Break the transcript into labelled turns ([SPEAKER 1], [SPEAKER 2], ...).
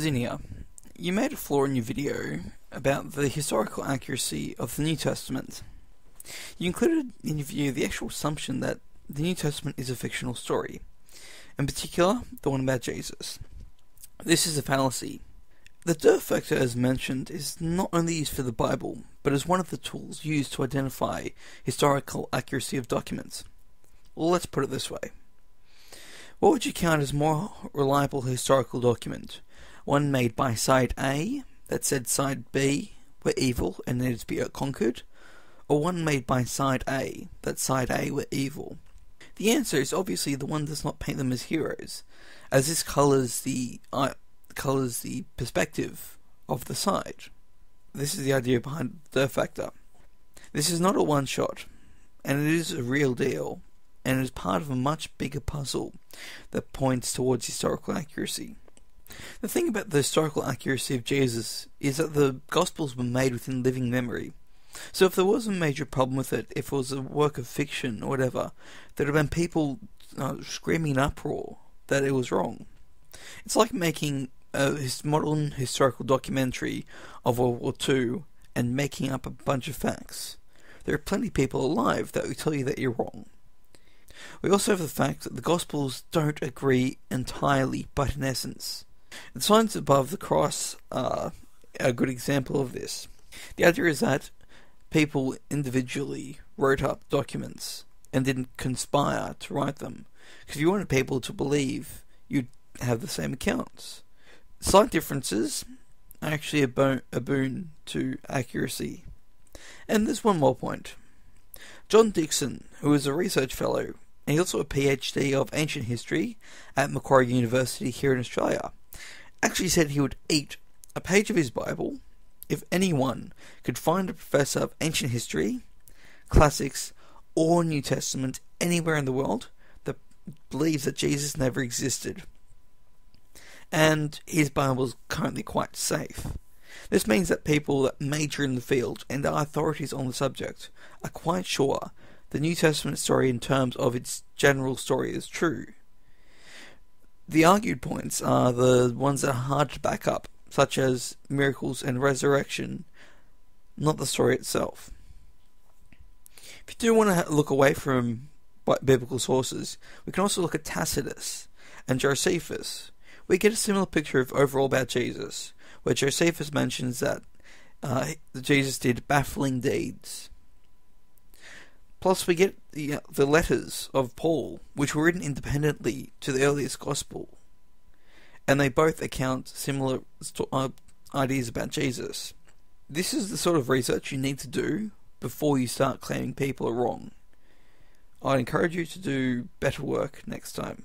[SPEAKER 1] Zinnia, you made a flaw in your video about the historical accuracy of the New Testament. You included in your video the actual assumption that the New Testament is a fictional story, in particular, the one about Jesus. This is a fallacy. The dearth factor, as mentioned, is not only used for the Bible, but as one of the tools used to identify historical accuracy of documents. Well, let's put it this way. What would you count as more reliable historical document? One made by side A that said side B were evil and needed to be conquered, or one made by side A that side A were evil? The answer is obviously the one does not paint them as heroes, as this colours the perspective of the side. This is the idea behind the dearth factor. This is not a one-shot, and it is a real deal, and it is part of a much bigger puzzle that points towards historical accuracy. The thing about the historical accuracy of Jesus is that the Gospels were made within living memory. So if there was a major problem with it, if it was a work of fiction or whatever, there would have been people screaming in uproar that it was wrong. It's like making a modern historical documentary of World War II and making up a bunch of facts. There are plenty of people alive that will tell you that you're wrong. We also have the fact that the Gospels don't agree entirely, but in essence. The signs above the cross are a good example of this. The idea is that people individually wrote up documents and didn't conspire to write them, because if you wanted people to believe, you'd have the same accounts. Slight differences are actually a boon to accuracy. And there's one more point. John Dickson, who is a research fellow, and he's also a PhD of ancient history at Macquarie University here in Australia, actually said he would eat a page of his Bible if anyone could find a professor of ancient history, classics, or New Testament anywhere in the world that believes that Jesus never existed. And his Bible is currently quite safe. This means that people that major in the field and are authorities on the subject are quite sure the New Testament story in terms of its general story is true. The argued points are the ones that are hard to back up, such as miracles and resurrection, not the story itself. If you do want to look away from biblical sources, we can also look at Tacitus and Josephus. We get a similar picture of overall about Jesus, where Josephus mentions that Jesus did baffling deeds. Plus, we get the letters of Paul, which were written independently to the earliest gospel, and they both account similar ideas about Jesus. This is the sort of research you need to do before you start claiming people are wrong. I'd encourage you to do better work next time.